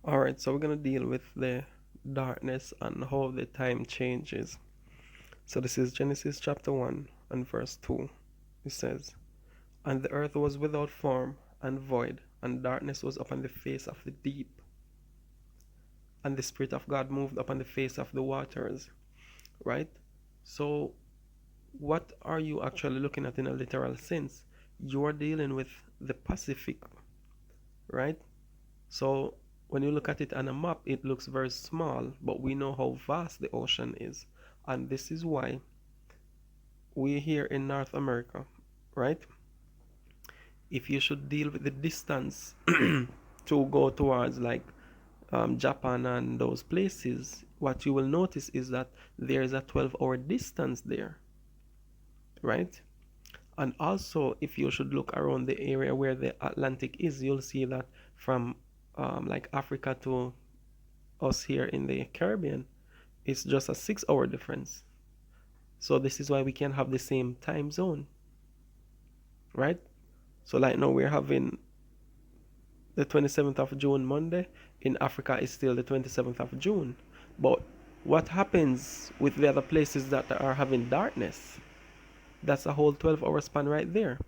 All right, so we're going to deal with the darkness and how the time changes. So this is Genesis chapter 1 and verse 2. It says, "And the earth was without form and void, and darkness was upon the face of the deep, and the Spirit of God moved upon the face of the waters." Right? So, what are you actually looking at in a literal sense? You're dealing with the Pacific, right? So when you look at it on a map, it looks very small, but we know how vast the ocean is. And this is why we here in North America, right? If you should deal with the distance to go towards like Japan and those places, what you will notice is that there is a 12-hour distance there, right? And also, if you should look around the area where the Atlantic is, you'll see that from like Africa to us here in the Caribbean, it's just a 6 hour difference. So this is why we can have the same time zone, right? So like now we're having the 27th of June Monday. In Africa is still the 27th of June. But what happens with the other places that are having darkness? That's a whole 12-hour span right there.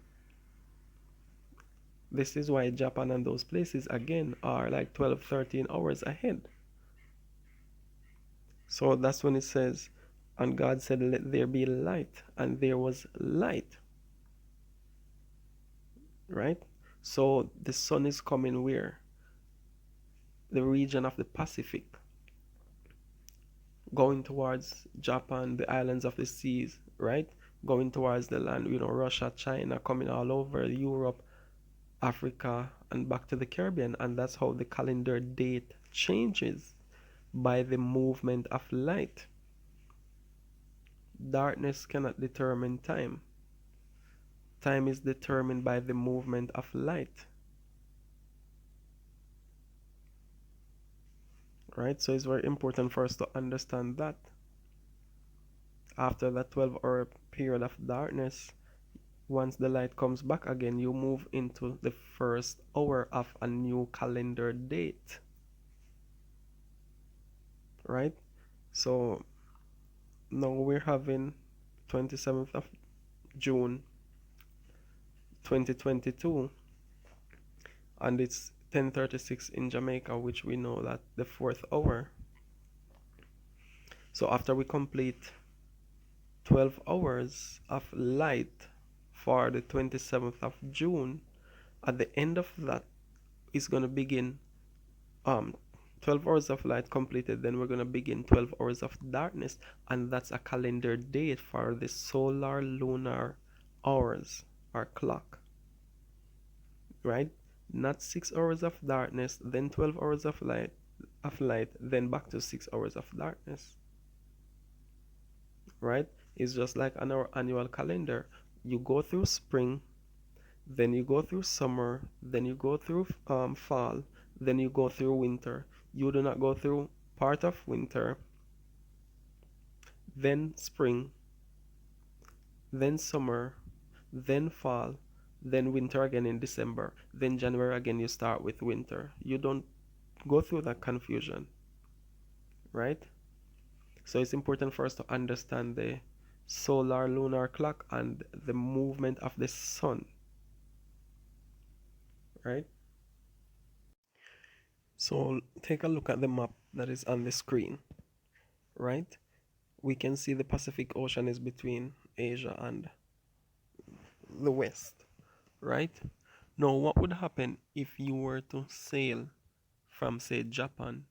This is why Japan and those places again are like 12, 13 hours ahead. So that's when it says, and God said, "Let there be light," and there was light, right? So the sun is coming where? The region of the Pacific, going towards Japan, the islands of the seas, right? Going towards the land, Russia, China, coming all over Europe, Africa, and back to the Caribbean. And that's how the calendar date changes by the movement of light. Darkness cannot determine time. Time is determined by the movement of light, right? So it's very important for us to understand that. After that 12-hour period of darkness, once the light comes back again, you move into the first hour of a new calendar date, right? So now we're having 27th of June 2022, and it's 10:36 in Jamaica, which we know that the fourth hour. So after we complete 12 hours of light for the 27th of June, at the end of that is going to begin um 12 hours of light completed, then we're going to begin 12 hours of darkness, and that's a calendar date for the solar lunar hours or clock, right? Not 6 hours of darkness, then 12 hours of light, then back to 6 hours of darkness, right? It's just like on our annual calendar. You go through spring, then you go through summer, then you go through fall, then you go through winter. You do not go through part of winter, then spring, then summer, then fall, then winter again in December, then January again you start with winter. You don't go through that confusion, right? So it's important for us to understand the solar lunar clock and the movement of the sun, right? So take a look at the map that is on the screen, right? We can see the Pacific Ocean is between Asia and the West, right? Now, what would happen if you were to sail from, say, Japan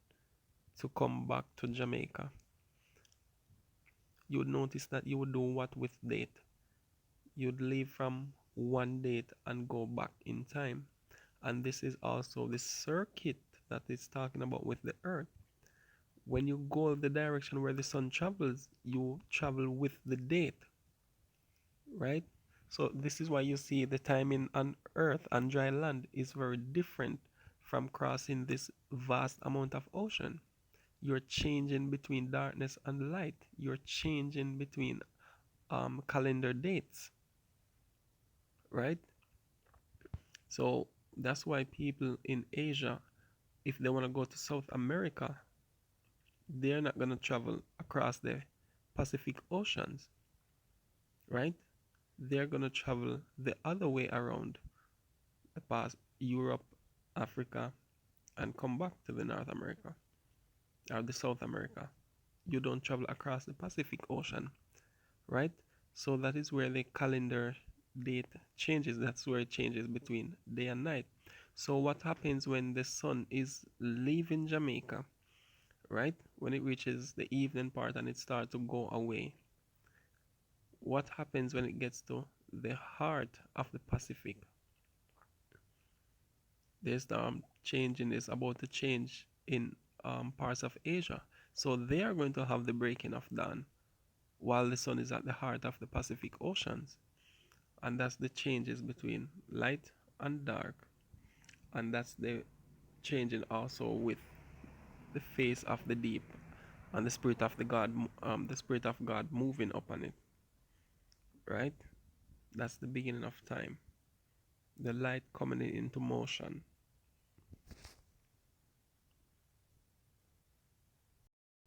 to come back to Jamaica? You would notice that you would do what with date? You'd leave from one date and go back in time. And this is also the circuit that it's talking about with the earth. When you go the direction where the sun travels, you travel with the date, right? So this is why you see the timing on earth and dry land is very different from crossing this vast amount of ocean. You're changing between darkness and light. You're changing between calendar dates, right? So that's why people in Asia, if they want to go to South America, they're not going to travel across the Pacific Oceans, right? They're going to travel the other way around, past Europe, Africa, and come back to the North America or the South America. You don't travel across the Pacific Ocean, right? So that is where the calendar date changes. That's where it changes between day and night. So what happens when the sun is leaving Jamaica, right? When it reaches the evening part and it starts to go away, what happens when it gets to the heart of the Pacific? There's changing is about to change in parts of Asia. So they are going to have the breaking of dawn while the sun is at the heart of the Pacific Oceans. And that's the changes between light and dark. And that's the changing also with the face of the deep and the spirit of God moving upon it, right? That's the beginning of time. The light coming into motion.